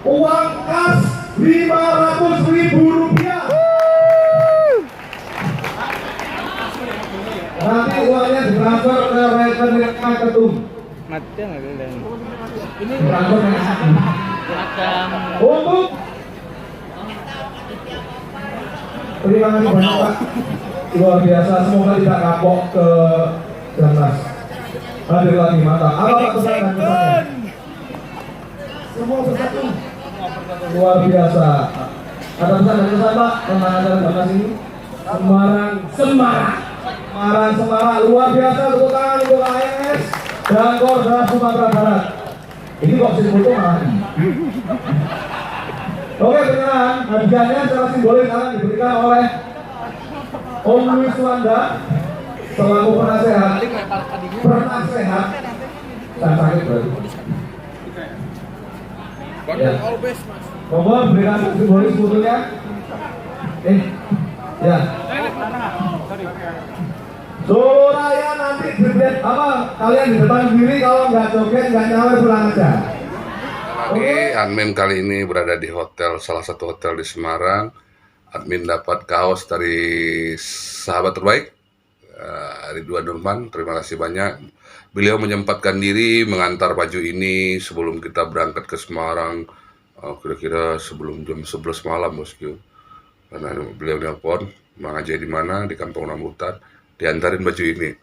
Uang kas Rp500.000. Nanti uangnya ditransfer ke rekening Ketum. Mati nggak kalian? Ini transfer Macam untuk. Terima kasih banyak Pak. Luar biasa, semoga tidak kapok ke Janas. Hadir lagi mantap. Apa pesan dan pesannya? Semua bersatu. Luar biasa. Ada pesan dan pesan Pak tentang acara Janas ini? Semarang luar biasa. Tepuk tangan untuk ANS dan Korda Sumatera Barat. Ini kok sini foto malah. Oke, beneran hadiahnya secara simbolik akan diberikan oleh Om Luis Wanda selaku penasehat dan sakit berarti. Ya. Monggo berikan simbolis fotonya. Ya. Solo Raya nanti joget apa? Kalian di depan sendiri, kalau nggak joget nggak nyawer pulang aja. Lagi admin kali ini berada di hotel, salah satu hotel di Semarang. Admin dapat kaos dari sahabat terbaik Ridwan Nurman. Terima kasih banyak. Beliau menyempatkan diri mengantar baju ini sebelum kita berangkat ke Semarang, kira-kira sebelum jam 11 malam bosku. Karena beliau nelpon, Mang Ajay di mana, di Kampung Rambutan, diantarin baju ini.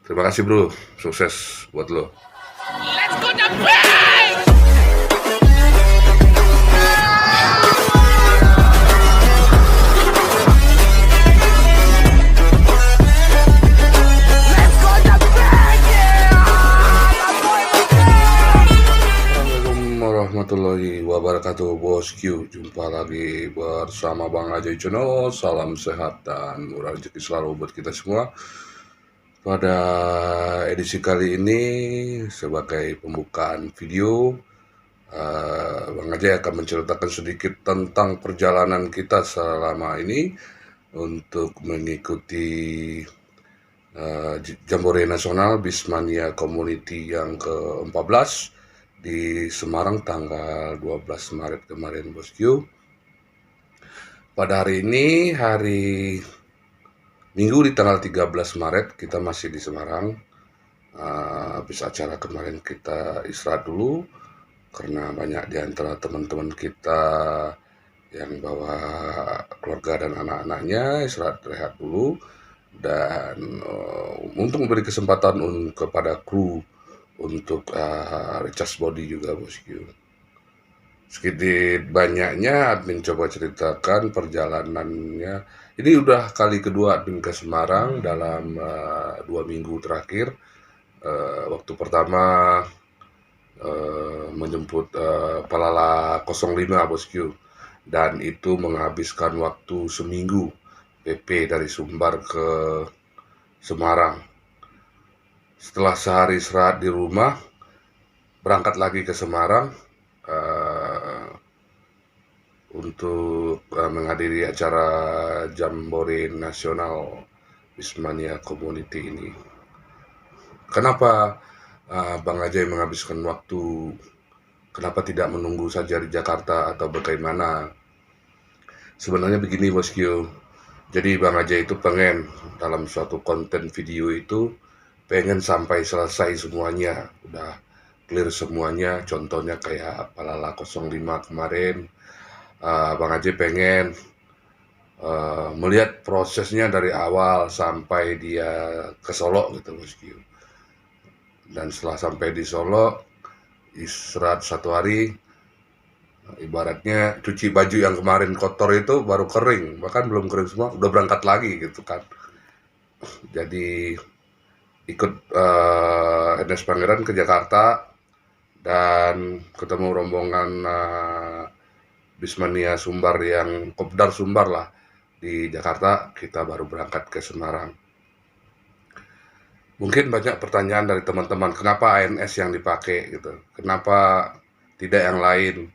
Terima kasih bro, sukses buat lo. Let's go to bed! Warahmatullahi wabarakatuh bosku. Jumpa lagi bersama Bang Ajay Channel. Salam sehat dan murah rezeki selalu buat kita semua. Pada edisi kali ini sebagai pembukaan video, Bang Ajay akan menceritakan sedikit tentang perjalanan kita selama ini untuk mengikuti Jambore Nasional Bismania Community yang ke-14 di Semarang tanggal 12 Maret kemarin bosku. Pada hari ini, hari Minggu di tanggal 13 Maret, kita masih di Semarang. Habis acara kemarin kita istirahat dulu, karena banyak di antara teman-teman kita yang bawa keluarga dan anak-anaknya istirahat rehat dulu. Dan untuk memberi kesempatan kepada kru untuk recharge body juga bosku. Sedikit banyaknya admin coba ceritakan perjalanannya. Ini udah kali kedua admin ke Semarang dalam 2 minggu terakhir. Waktu pertama menjemput Palala 05 bosku, dan itu menghabiskan waktu seminggu PP dari Sumbar ke Semarang. Setelah sehari istirahat di rumah, berangkat lagi ke Semarang untuk menghadiri acara Jambore Nasional Bismania Community ini. Kenapa Bang Ajay menghabiskan waktu? Kenapa tidak menunggu saja di Jakarta atau bagaimana? Sebenarnya begini bosku. Jadi Bang Ajay itu pengen dalam suatu konten video itu pengen sampai selesai semuanya, udah clear semuanya. Contohnya kayak Palala 05 kemarin, Bang Ajay pengen melihat prosesnya dari awal sampai dia ke Solo gitu bosku. Dan setelah sampai di Solo, istirahat 1 hari, ibaratnya cuci baju yang kemarin kotor itu baru kering, bahkan belum kering semua, udah berangkat lagi gitu kan. Jadi ikut NS Pangeran ke Jakarta dan ketemu rombongan Bismania Sumbar yang Kopdar Sumbar lah di Jakarta. Kita baru berangkat ke Semarang. Mungkin banyak pertanyaan dari teman-teman, kenapa ANS yang dipakai gitu, kenapa tidak yang lain.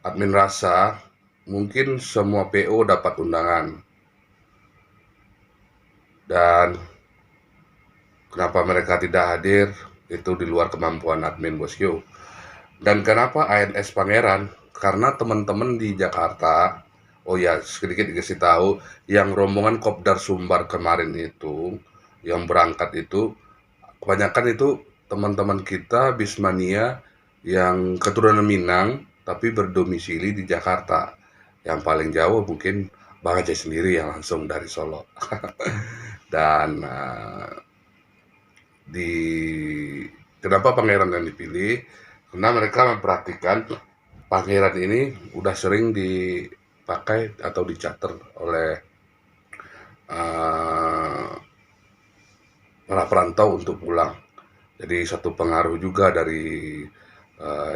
Admin rasa mungkin semua PO dapat undangan, dan kenapa mereka tidak hadir itu di luar kemampuan admin bosku. Dan kenapa ANS Pangeran? Karena teman-teman di Jakarta, oh ya sedikit dikasih tahu, yang rombongan Kopdar Sumbar kemarin itu, yang berangkat itu, kebanyakan itu teman-teman kita Bismania yang keturunan Minang, tapi berdomisili di Jakarta. Yang paling jauh mungkin Bang Aceh sendiri yang langsung dari Solo. Dan kenapa Pangeran yang dipilih? Karena mereka memperhatikan Pangeran ini udah sering dipakai atau dicater oleh para perantau untuk pulang. Jadi satu pengaruh juga dari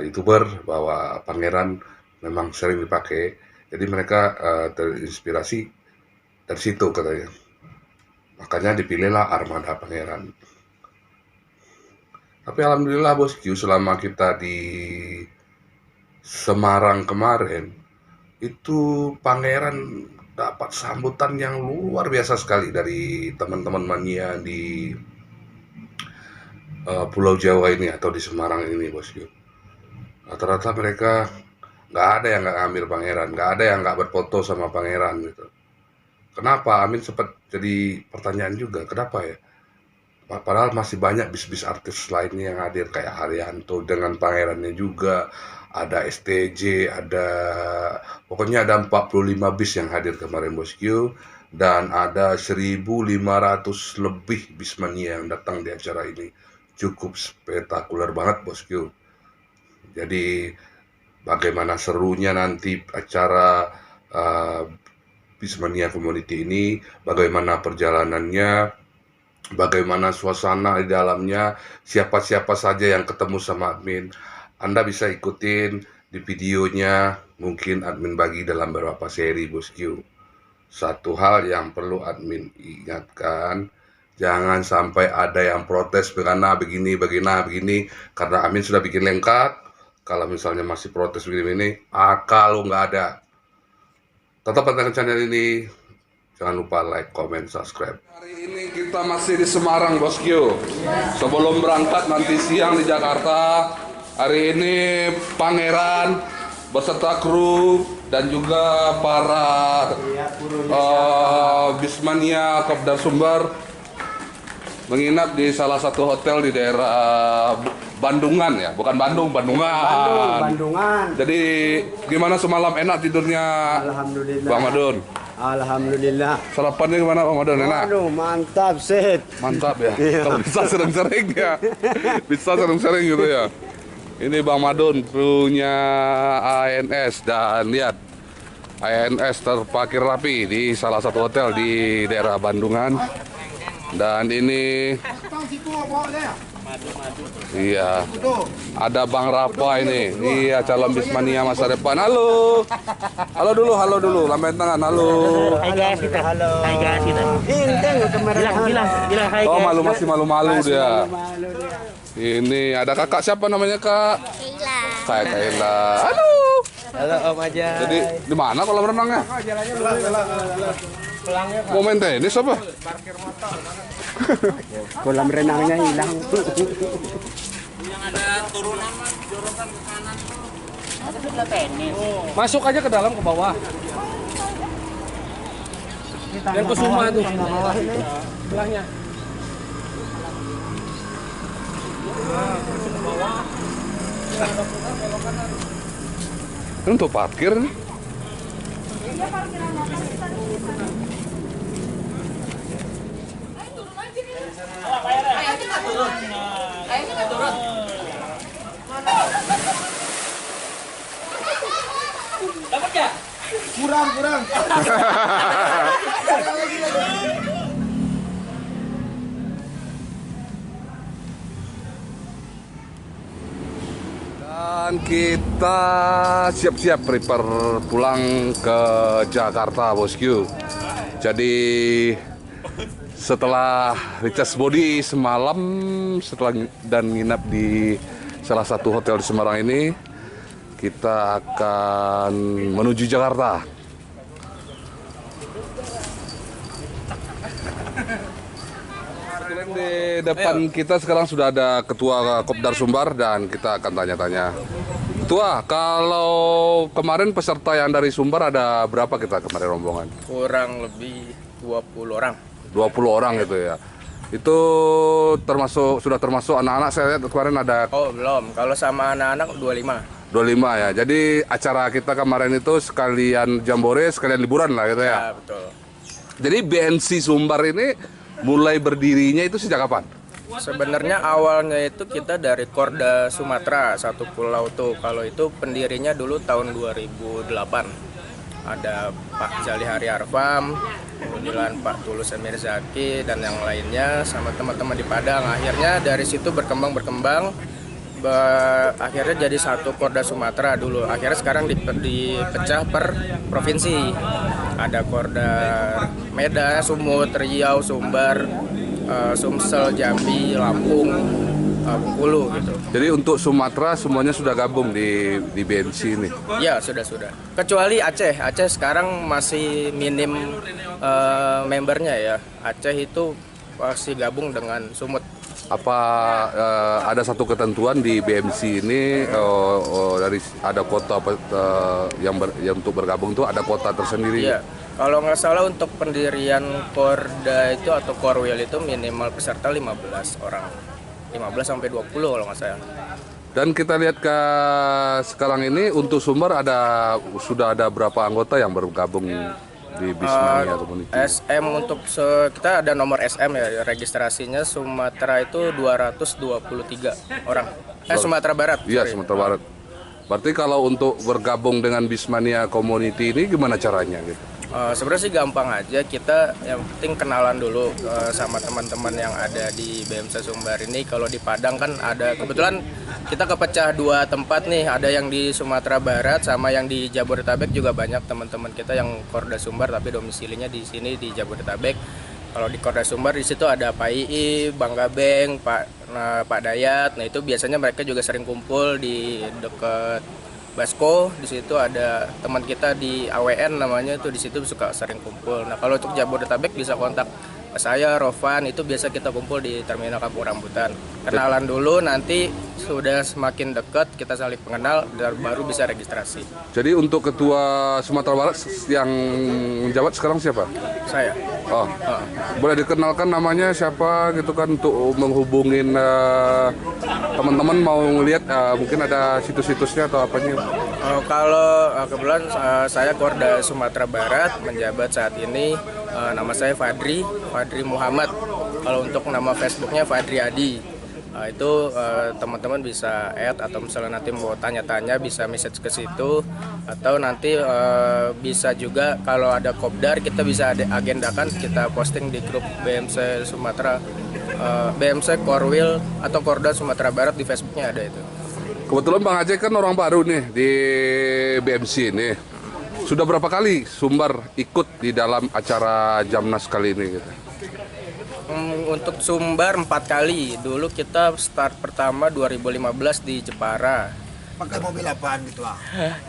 YouTuber bahwa Pangeran memang sering dipakai. Jadi mereka terinspirasi dari situ katanya. Makanya dipilihlah armada Pangeran. Tapi alhamdulillah bosku, selama kita di Semarang kemarin, itu Pangeran dapat sambutan yang luar biasa sekali dari teman-teman mania di Pulau Jawa ini atau di Semarang ini bosku. Rata-rata mereka nggak ada yang nggak ngambil Pangeran, nggak ada yang nggak berfoto sama Pangeran gitu. Kenapa? Amin sempat jadi pertanyaan juga, kenapa ya? Padahal masih banyak bis-bis artis lainnya yang hadir kayak Haryanto dengan Pangerannya juga, ada STJ, pokoknya ada 45 bis yang hadir kemarin bosku, dan ada 1.500 lebih Bismania yang datang di acara ini. Cukup spektakuler banget bosku. Jadi bagaimana serunya nanti acara Bismania Community ini, bagaimana perjalanannya, bagaimana suasana di dalamnya, siapa-siapa saja yang ketemu sama admin. Anda bisa ikutin di videonya, mungkin admin bagi dalam beberapa seri bosku. Satu hal yang perlu admin ingatkan, jangan sampai ada yang protes karena begini, karena admin sudah bikin lengkap. Kalau misalnya masih protes begini, kalau nggak ada. Tetap pantengin channel ini. Jangan lupa like, comment, subscribe. Hari ini kita masih di Semarang bosku. Sebelum berangkat nanti siang di Jakarta. Hari ini Pangeran beserta kru dan juga para Bismania Kopdar Sumbar menginap di salah satu hotel di daerah Bandungan ya, bukan Bandung, Bandungan. Bandungan. Jadi gimana semalam, enak tidurnya? Alhamdulillah. Bang Madun. Alhamdulillah. Sarapannya gimana Bang Madun, enak? Aduh, mantap, set. Mantap ya. Iya. Kalau bisa sering-sering ya. Bisa sering-sering gitu ya. Ini Bang Madun, krunya ANS, dan lihat ANS terparkir rapi di salah satu hotel di daerah Bandungan. Dan ini iya, ada Bang Rafa ini. Iya, calon Bismania masa depan. Halo. Halo dulu, lambain tangan. Halo. Hai guys kita. Halo. Hai guys kita. Bilang hai Oh, guys. masih malu-malu dia. Malu dia. Ini ada kakak, siapa namanya Kak? Kaila. Halo. Halo Om aja. Jadi di mana kolam renangnya? Mau main tenis apa? Kolam renangnya hilang. Yang ada turunan mas, jorokan ke kanan. Ada sebelah tenis. Masuk aja ke dalam ke bawah. Yang ke Suma tuh. Sebelahnya. Ini untuk parkir nih. Kurang. Dan kita siap-siap prepare pulang ke Jakarta bosku. Jadi setelah recharge body semalam dan nginap di salah satu hotel di Semarang ini, kita akan menuju Jakarta. Di depan kita sekarang sudah ada Ketua Kopdar Sumbar dan kita akan tanya-tanya. Ketua, kalau kemarin peserta yang dari Sumbar ada berapa kita kemarin rombongan? Kurang lebih 20 orang. 20 orang itu ya. Itu sudah termasuk anak-anak, saya lihat kemarin ada Oh belum, kalau sama anak-anak 25. 25 ya. Jadi acara kita kemarin itu sekalian jambore, sekalian liburan lah gitu ya. Ya betul. Jadi BNC Sumbar ini mulai berdirinya itu sejak kapan? Sebenarnya awalnya itu kita dari Korda Sumatera, satu pulau tuh. Kalau itu pendirinya dulu tahun 2008. Ada Pak Zalihari Arfam, kemudian Pak Tulus Emir Zaki dan yang lainnya sama teman-teman di Padang. Akhirnya dari situ berkembang akhirnya jadi satu Korda Sumatera dulu. Akhirnya sekarang dipecah per provinsi. Ada Korda Medan, Sumut, Riau, Sumbar, Sumsel, Jambi, Lampung, Bengkulu gitu. Jadi untuk Sumatera semuanya sudah gabung di BNC ini. Ya sudah. Kecuali Aceh. Aceh sekarang masih minim membernya ya. Aceh itu masih gabung dengan Sumut. Apa ada satu ketentuan di BMC ini dari ada kota yang untuk bergabung tuh ada kota tersendiri? Iya. Kalau nggak salah untuk pendirian Korda itu atau Korwil itu minimal peserta 15 orang. 15 sampai 20 kalau nggak salah. Dan kita lihat sekarang ini untuk Sumbar sudah ada berapa anggota yang bergabung di Bismania Community? SM kita ada nomor SM ya, registrasinya Sumatera itu 223 orang. Sumatera Barat. Iya, sorry. Sumatera Barat. Berarti kalau untuk bergabung dengan Bismania Community ini gimana caranya gitu? Sebenarnya sih gampang aja, kita yang penting kenalan dulu sama teman-teman yang ada di BMC Sumbar ini. Kalau di Padang kan ada, kebetulan kita kepecah dua tempat nih, ada yang di Sumatera Barat sama yang di Jabodetabek juga banyak teman-teman kita yang Korda Sumbar tapi domisilinya di sini di Jabodetabek. Kalau di Korda Sumbar di situ ada Pak Ii, Bang Gabeng, Pak Dayat. Nah itu biasanya mereka juga sering kumpul di dekat Basko. Di situ ada teman kita di AWN namanya, itu di situ suka sering kumpul. Nah kalau untuk Jabodetabek bisa kontak saya, Rovan, itu biasa kita kumpul di Terminal Kampung Rambutan. Kenalan dulu, nanti sudah semakin dekat kita saling mengenal dan baru bisa registrasi. Jadi untuk Ketua Sumatera Barat yang menjabat sekarang siapa? Saya. Oh, boleh dikenalkan namanya siapa gitu kan untuk menghubungin teman-teman mau ngelihat mungkin ada situs-situsnya atau apanya? Kalau kebetulan saya Korda Sumatera Barat menjabat saat ini, nama saya Fadri Muhammad. Kalau untuk nama Facebooknya Fadri Adi. Itu teman-teman bisa add atau misalnya nanti mau tanya-tanya bisa message ke situ, atau nanti bisa juga kalau ada kopdar kita bisa agendakan kita posting di grup BMC Sumatera, BMC Korwil atau Korda Sumatera Barat di Facebooknya ada itu. Kebetulan Bang Aceh kan orang baru nih di BMC ini. Sudah berapa kali Sumbar ikut di dalam acara Jamnas kali ini gitu? Untuk Sumbar 4 kali. Dulu kita start pertama 2015 di Jepara. Pakai mobil apaan gitu ah?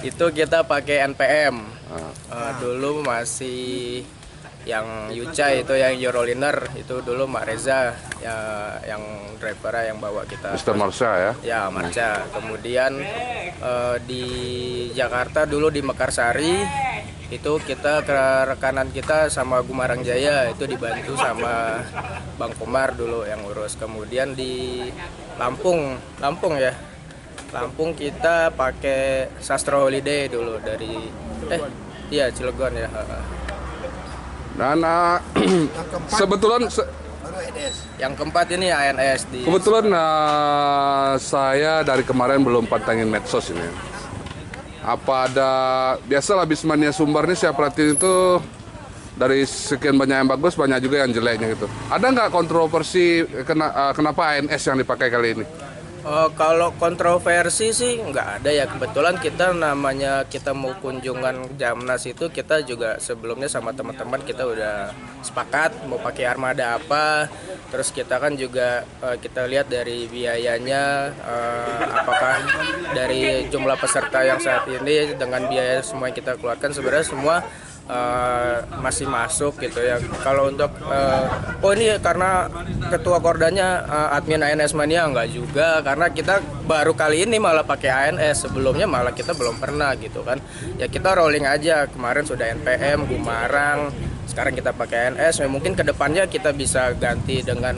Itu kita pakai NPM. Dulu masih yang Yuca itu yang Euroliner itu dulu Mak Reza yang driver yang bawa kita. Mr. Marsha ya? Ya Marsha. Kemudian di Jakarta dulu di Mekarsari itu kita rekanan kita sama Gumarang Jaya itu dibantu sama Bang Komar dulu yang urus. Kemudian di Lampung ya. Lampung kita pakai Sastra Holiday dulu dari Cilegon ya. Dan kebetulan yang keempat ini ANS di. Kebetulan saya dari kemarin belum pantengin medsos ini. Apa ada biasalah Bismania Sumbar ini saya perhatiin itu dari sekian banyak yang bagus banyak juga yang jeleknya gitu. Ada nggak kontroversi kenapa ANS yang dipakai kali ini? Kalau kontroversi sih nggak ada ya, kebetulan kita mau kunjungan Jamnas itu kita juga sebelumnya sama teman-teman kita udah sepakat mau pakai armada apa, terus kita kan juga kita lihat dari biayanya apakah dari jumlah peserta yang saat ini dengan biaya semua yang kita keluarkan sebenarnya semua masih masuk gitu ya. Kalau untuk oh ini karena ketua kordanya admin ANS Mania, enggak juga, karena kita baru kali ini malah pakai ANS, sebelumnya malah kita belum pernah gitu kan. Ya kita rolling aja, kemarin sudah NPM, Gumarang, sekarang kita pakai ANS. Mungkin kedepannya kita bisa ganti dengan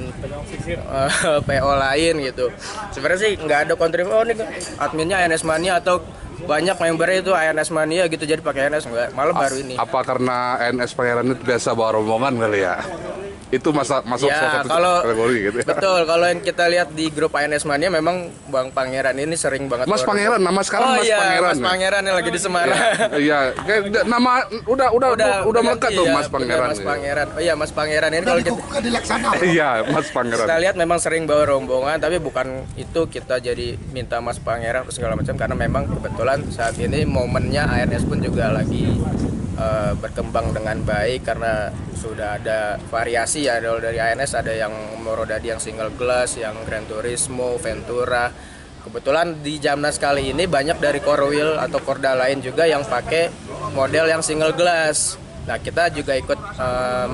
PO lain gitu. Sebenarnya sih nggak ada kontribusi, oh ini adminnya ANS Mania atau banyak membernya itu ANS Mania gitu, jadi pakai ANS enggak, malah baru ini. Apa karena ANS Pangeran itu biasa bawa rombongan kali ya? Itu masuk Ya, salah satu kalau kategori gitu ya? betul, kalau yang kita lihat di grup ANS Mania memang Bang Pangeran ini sering banget. Mas Pangeran, nama sekarang Mas iya, Pangeran. Mas Pangeran yang lagi di Semarang. Iya, kayak nama udah melekat ganti, tuh iya, Mas Pangeran. Mas Pangeran. Oh iya, Mas Pangeran ini Udah kalau kita dikukuhkan di Laksana. Iya, Mas Pangeran. kita lihat memang sering bawa rombongan, tapi bukan itu kita jadi minta Mas Pangeran segala macam, karena memang kebetulan saat ini momennya ANS pun juga lagi berkembang dengan baik karena sudah ada variasi ya dari ANS, ada yang Morodadi yang single glass, yang Gran Turismo, Ventura. Kebetulan di Jamnas kali ini banyak dari core wheel atau Korda lain juga yang pakai model yang single glass. Nah kita juga ikut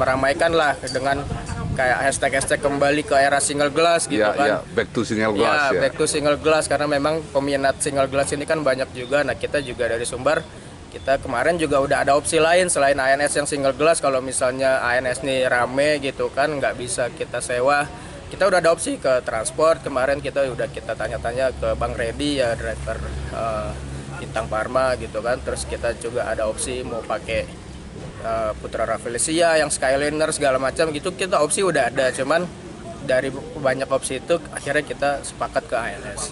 meramaikan lah dengan kayak hashtag kembali ke era single glass gitu Iya, kan. iya, back to single glass ya. Back to single glass, karena memang peminat single glass ini kan banyak juga. Nah kita juga dari Sumbar, kita kemarin juga udah ada opsi lain selain ANS yang single glass. Kalau misalnya ANS nih rame gitu kan, nggak bisa kita sewa, kita udah ada opsi ke transport. Kemarin kita tanya-tanya ke Bang Redi ya, driver Bintang Parma gitu kan. Terus kita juga ada opsi mau pakai Putra Rafflesia yang Skyliner segala macam gitu, kita opsi udah ada. Cuman dari banyak opsi itu akhirnya kita sepakat ke ANS.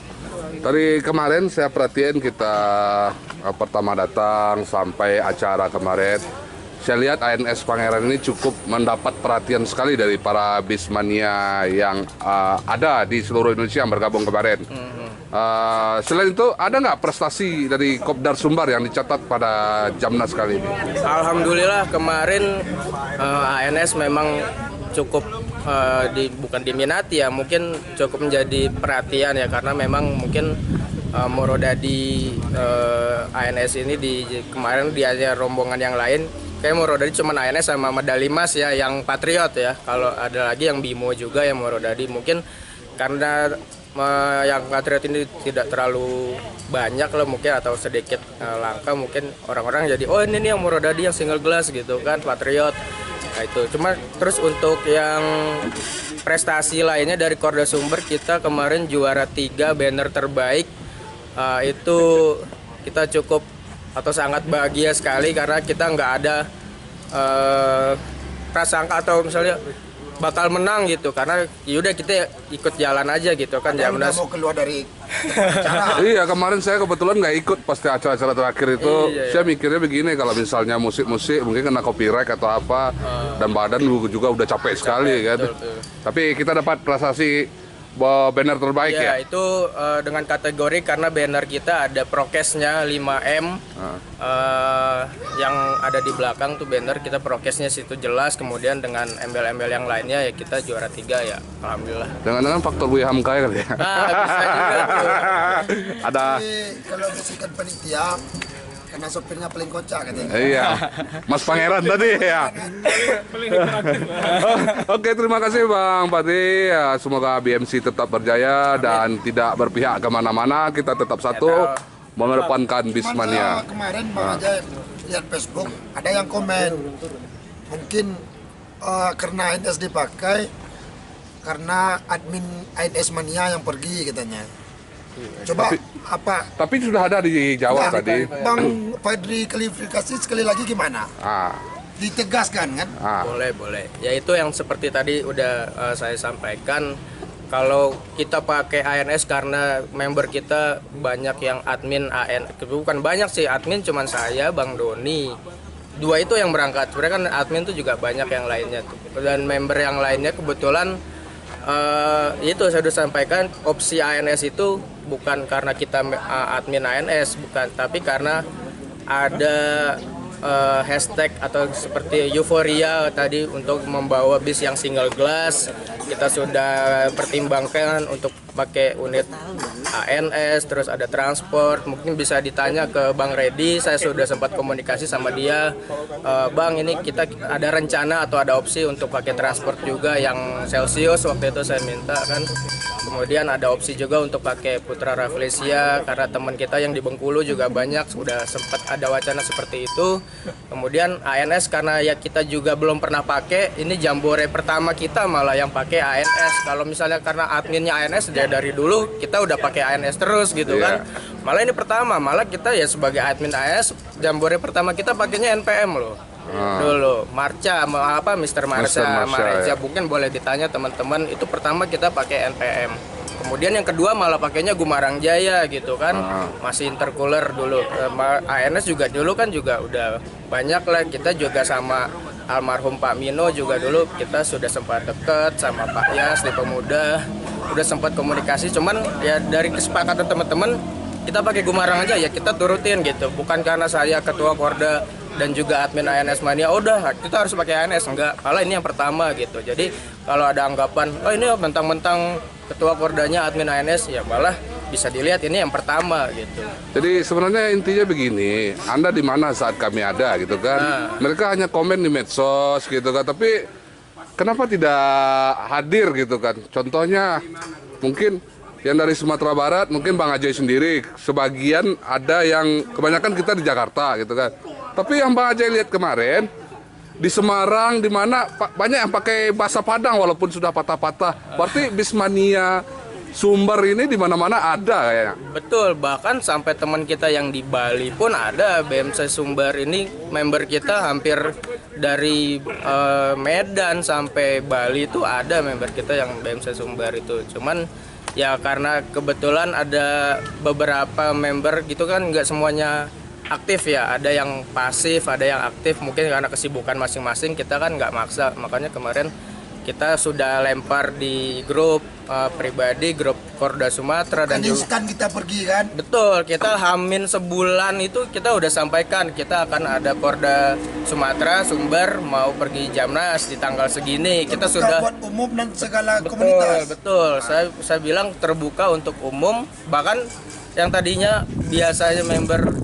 Dari kemarin saya perhatiin kita pertama datang sampai acara kemarin, saya lihat ANS Pangeran ini cukup mendapat perhatian sekali dari para bismania yang ada di seluruh Indonesia yang bergabung kemarin. Selain itu, ada nggak prestasi dari Kopdar Sumbar yang dicatat pada Jamnas kali ini? Alhamdulillah kemarin ANS memang cukup bukan diminati ya, mungkin cukup menjadi perhatian ya, karena memang mungkin Morodadi ANS ini kemarin dia rombongan yang lain kayak Morodadi cuma ANS sama medali emas ya, yang Patriot ya. Kalau ada lagi yang Bimo juga yang Morodadi, mungkin karena yang Patriot ini tidak terlalu banyak lah mungkin, atau sedikit langka, mungkin orang-orang jadi oh ini nih yang Morodadi yang single glass gitu kan, Patriot. Nah itu cuma terus untuk yang prestasi lainnya dari Korda Sumber, kita kemarin juara 3 banner terbaik. Itu kita cukup atau sangat bahagia sekali karena kita nggak ada prasangka atau misalnya bakal menang gitu, karena yaudah kita ikut jalan aja gitu kan. Yang udah Jamnas mau keluar dari acara. Iya, kemarin saya kebetulan nggak ikut pas acara-acara terakhir itu. Iya. Saya mikirnya begini, kalau misalnya musik-musik mungkin kena copyright atau apa, dan badan juga udah capek sekali kan. betul. Tapi kita dapat prestasi banner terbaik ya. Itu dengan kategori karena banner kita ada prokesnya 5M. Yang ada di belakang tuh banner kita prokesnya situ jelas, kemudian dengan embel-embel yang lainnya ya kita juara 3 ya, alhamdulillah. Dengan faktor Buya Hamka kali ya. Bisa juga tuh. Ada. Tapi kalau bisikan panitia, karena sopirnya paling kocak katanya. Iya, Mas Pangeran tadi ya. Oke, terima kasih Bang Pati. Ya, semoga BMC tetap berjaya dan tidak berpihak kemana-mana. Kita tetap satu, mengedepankan Bismania. Kemarin Bang Aja lihat Facebook, ada yang komen mungkin karena ANS dipakai karena admin ANS Mania yang pergi katanya. Coba Tapi sudah ada dijawab Nah, tadi. Bang Fadri klarifikasi sekali lagi gimana? Ditegaskan kan? Boleh. Ya itu yang seperti tadi udah saya sampaikan. Kalau kita pakai ANS karena member kita banyak yang admin ANS, bukan banyak sih, admin cuman saya, Bang Doni. 2 itu yang berangkat. Sebenarnya kan admin tuh juga banyak yang lainnya tuh. Dan member yang lainnya kebetulan itu saya sudah sampaikan, opsi ANS itu bukan karena kita admin ANS, bukan, tapi karena ada hashtag atau seperti euforia tadi untuk membawa bis yang single glass. Kita sudah pertimbangkan untuk pakai unit ANS, terus ada transport. Mungkin bisa ditanya ke Bang Reddy, saya sudah sempat komunikasi sama dia. Bang, ini kita ada rencana atau ada opsi untuk pakai transport juga yang Celsius, waktu itu saya minta kan. Kemudian ada opsi juga untuk pakai Putra Rafflesia karena teman kita yang di Bengkulu juga banyak, sudah sempat ada wacana seperti itu. Kemudian ANS karena ya kita juga belum pernah pakai, ini jambore pertama kita malah yang pakai ANS. Kalau misalnya karena adminnya ANS dari dulu kita udah pakai ANS terus gitu kan. Malah ini pertama, malah kita ya sebagai admin ANS jambore pertama kita pakainya NPM loh. Dulu Marca apa Mr. Marca Mareja, mungkin boleh ditanya teman-teman, itu pertama kita pakai NPM. Kemudian yang kedua malah pakainya Gumarang Jaya gitu kan, masih intercooler dulu. ANS juga dulu kan juga udah banyak lah, kita juga sama almarhum Pak Mino juga dulu kita sudah sempat deket sama Pak Yas di Pemuda, udah sempat komunikasi. Cuman ya dari kesepakatan teman-teman kita pakai Gumarang aja ya, kita turutin gitu. Bukan karena saya ketua Korda dan juga admin ANS Mania, udah kita harus pakai ANS, enggak. Malah ini yang pertama gitu. Jadi kalau ada anggapan, oh ini mentang-mentang ketua Kordanya admin ANS, ya malah bisa dilihat ini yang pertama gitu. Jadi sebenarnya intinya begini, Anda di mana saat kami ada gitu kan? Mereka hanya komen di medsos gitu kan, tapi kenapa tidak hadir gitu kan? Contohnya mungkin yang dari Sumatera Barat, mungkin Bang Ajay sendiri, sebagian ada yang kebanyakan kita di Jakarta gitu kan. Tapi yang Bang Ajay lihat kemarin di Semarang, di mana banyak yang pakai bahasa Padang walaupun sudah patah-patah. Berarti Bismania Sumber ini di mana-mana ada kayaknya. Betul, bahkan sampai teman kita yang di Bali pun ada BMC Sumber ini, member kita hampir dari Medan sampai Bali itu ada member kita yang BMC Sumber itu. Cuman ya karena kebetulan ada beberapa member gitu kan, nggak semuanya aktif ya, ada yang pasif, ada yang aktif, mungkin karena kesibukan masing-masing kita kan nggak maksa. Makanya kemarin kita sudah lempar di grup pribadi, grup Korda Sumatera dan juga instan kita pergi kan. betul, kita hamin sebulan itu kita udah sampaikan kita akan ada Korda Sumatera Sumber mau pergi Jamnas di tanggal segini. Kita sudah buat umum dan segala komunitas. Betul, saya bilang terbuka untuk umum, bahkan yang tadinya biasanya member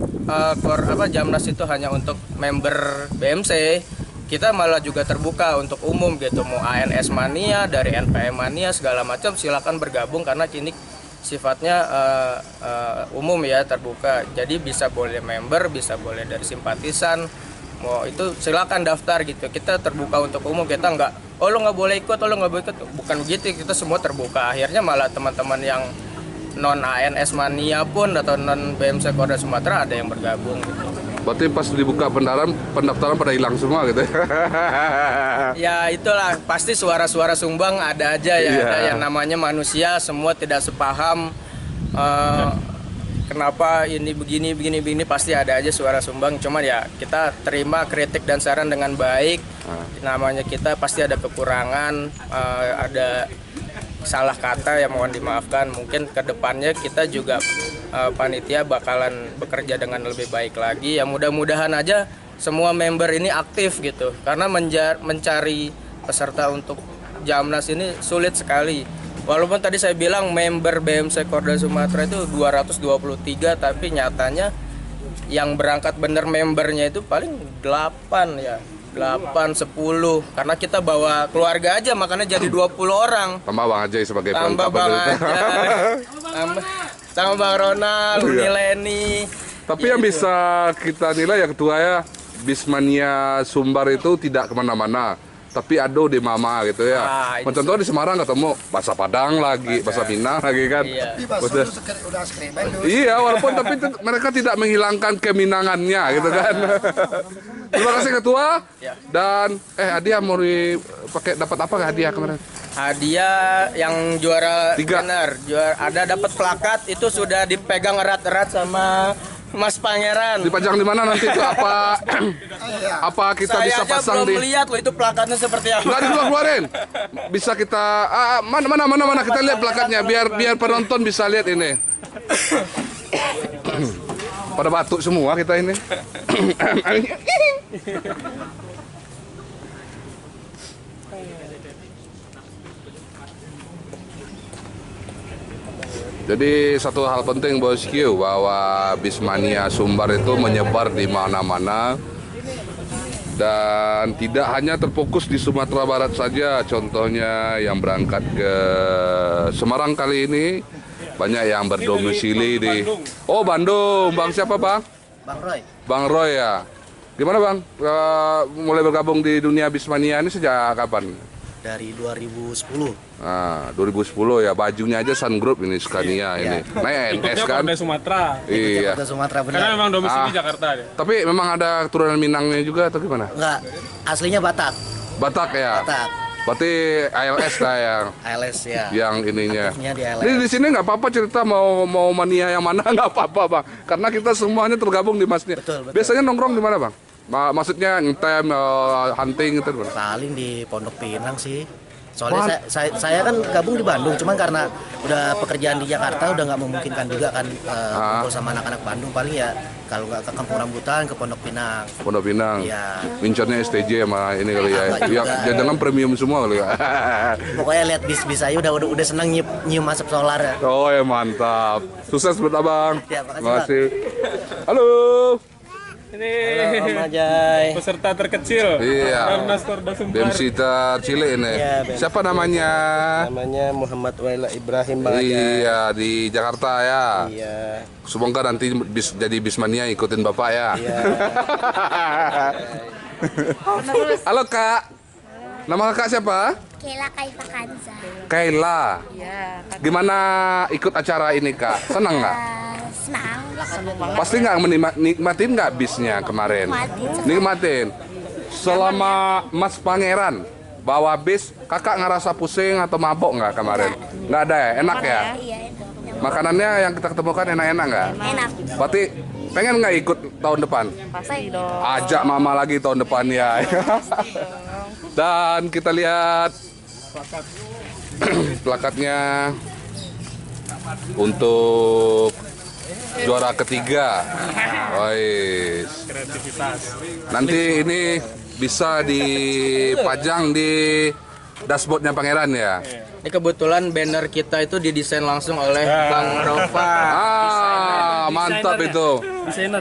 Jamnas itu hanya untuk member BMC, kita malah juga terbuka untuk umum gitu. Mau ANS Mania, dari NPM Mania segala macam silakan bergabung karena kini sifatnya umum ya, terbuka. Jadi bisa boleh member, bisa boleh dari simpatisan. Mau itu silakan daftar gitu. Kita terbuka untuk umum, kita nggak oh lo nggak boleh ikut, oh lo nggak boleh ikut. Bukan begitu, kita semua terbuka. Akhirnya malah teman-teman yang non ANS Mania pun atau non BMC Korda Sumatera ada yang bergabung gitu. Berarti pas dibuka pendaftaran pada hilang semua gitu. Ya itulah, pasti suara-suara sumbang ada aja ya. Ada yang namanya manusia, semua tidak sepaham. Kenapa ini begini pasti ada aja suara sumbang. Cuman ya kita terima kritik dan saran dengan baik. Namanya kita pasti ada kekurangan, ada salah kata, ya mohon dimaafkan. Mungkin kedepannya kita juga panitia bakalan bekerja dengan lebih baik lagi. Ya mudah-mudahan aja semua member ini aktif gitu. Karena mencari peserta untuk Jamnas ini sulit sekali. Walaupun tadi saya bilang member BMC Korda Sumatera itu 223, tapi nyatanya yang berangkat bener membernya itu paling 8 ya. 8, 10, karena kita bawa keluarga aja, makanya jadi 20 orang. Tambah Bang Ajay sebagai tambah Bang Ajay, tambah Bang Ronald, Uni Leni. Tapi yang bisa kita nilai ya ketua ya, Bismania Sumbar itu tidak kemana-mana, tapi ado di mama gitu ya. Contohnya di Semarang ketemu bahasa Padang lagi, bahasa Minang lagi kan. Udah skriben dulu. Iya, walaupun tapi mereka tidak menghilangkan keminangannya gitu kan. Terima kasih ketua. Dan hadiah mau dipakai, dapat apa hadiah kemarin? Hadiah yang juara 3. benar, ada dapat plakat, itu sudah dipegang erat-erat sama Mas Pangeran. Dipajang di mana nanti itu apa? Apa kita Saya bisa aja pasang belum di? lihat loh itu plakatnya seperti apa. Enggak dikeluarin. Bisa kita mana kita lihat plakatnya biar penonton bisa lihat ini. Pada batuk semua kita ini. Jadi satu hal penting bosku bahwa Bismania Sumbar itu menyebar di mana-mana dan tidak hanya terfokus di Sumatera Barat saja. Contohnya yang berangkat ke Semarang kali ini banyak yang berdomisili di Bandung. Bang siapa bang? Bang Roy. Bang Roy ya. Gimana bang? Mulai bergabung di dunia Bismania ini sejak kapan? Dari 2010. Nah, 2010 ya, bajunya aja Sun Group ini Scania ini. Nah, NS kan? Dari Sumatera. Iya. Jakarta Sumatera Karena benar. memang domisili Jakarta deh. Tapi memang ada keturunan Minangnya juga atau gimana? Enggak, aslinya Batak. Batak ya. Batak. Berarti ALS lah ALS ya. yang ininya. Aktifnya di ALS. Ini di sini nggak apa-apa cerita mau mania yang mana nggak apa-apa bang. Karena kita semuanya tergabung di masnya. Betul. Biasanya nongkrong di mana bang? Maksudnya ngetem, hunting gitu. Bang? Paling di Pondok Pinang sih. Soalnya saya kan gabung di Bandung, cuman karena udah pekerjaan di Jakarta udah nggak memungkinkan juga kan kumpul sama anak-anak Bandung. Paling ya kalau nggak ke Kampung Rambutan, ke Pondok Pinang. Pondok Pinang. Iya. Winchernya STJ sama ini kali ya. Apa Ya, juga. jangan premium semua kali ya. Pokoknya lihat bis-bis aja udah seneng nyium asap solar ya. Oh ya mantap. Sukses buat abang. Ya, makasih, Terima kasih. Halo. Ini Om Ajay. peserta terkecil. Iya. Darnas Korda Sumbar. Bemsita Cile ini. Iya, Bem. Siapa namanya? Namanya Muhammad Waila Ibrahim Iya di Jakarta ya. Iya. Semoga nanti jadi Bismania ikutin bapak ya. Iya. Halo kak. Nama kakak siapa? Kela Kaifa Kanza. Kaila. Gimana ikut acara ini kak? Senang nggak? Senang. Pasti nggak nikmatin nggak bisnya kemarin? Nikmatin. Selama Mas Pangeran bawa bis, kakak ngerasa pusing atau mabok nggak kemarin? Nggak ada ya? Enak ya? Iya, Makanannya yang kita ketemukan enak-enak nggak? enak. Berarti pengen nggak ikut tahun depan? Pasti dong. Ajak mama lagi tahun depan ya. Dan kita lihat plakatnya untuk juara ketiga. Wais. Kreativitas. Nanti ini bisa dipajang di dashboardnya Pangeran ya. Ini kebetulan banner kita itu didesain langsung oleh Bang Rova. Mantap itu. Desainer.